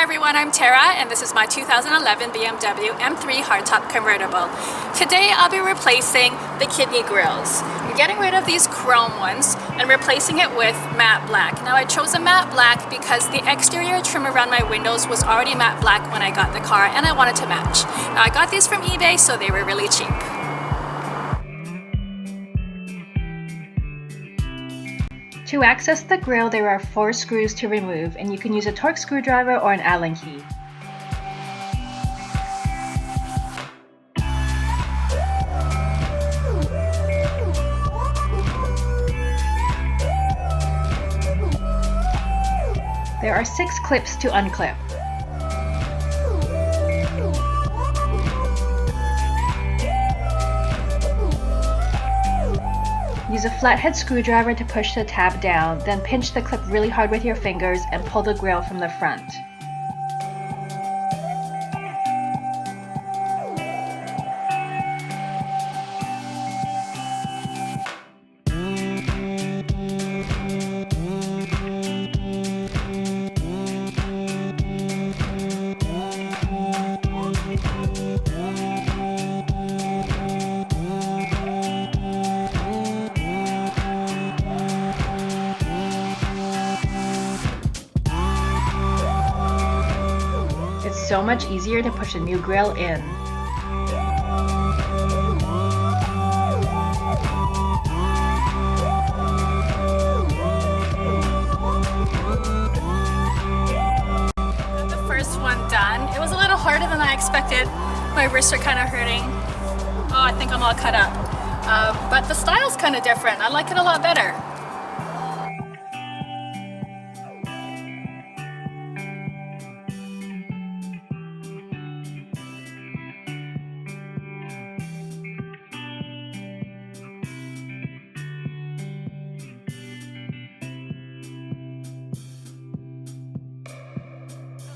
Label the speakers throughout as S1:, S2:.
S1: Hi everyone, I'm Tara and this is my 2011 BMW M3 hardtop convertible. Today I'll be replacing the kidney grills. I'm getting rid of these chrome ones and replacing it with matte black. Now I chose a matte black because the exterior trim around my windows was already matte black when I got the car and I wanted to match. Now I got these from eBay, so they were really cheap.
S2: To access the grille, there are 4 screws to remove, and you can use a Torx screwdriver or an Allen key. There are 6 clips to unclip. Use a flathead screwdriver to push the tab down, then pinch the clip really hard with your fingers and pull the grille from the front. It's so much easier to push a new grille in.
S1: Got the first one done. It was a little harder than I expected. My wrists are kind of hurting. Oh, I think I'm all cut up. But the style's kind of different. I like it a lot better.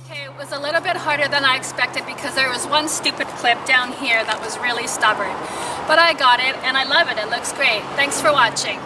S1: It was a little bit harder than I expected because there was one stupid clip down here that was really stubborn. But I got it and I love it. It looks great. Thanks for watching.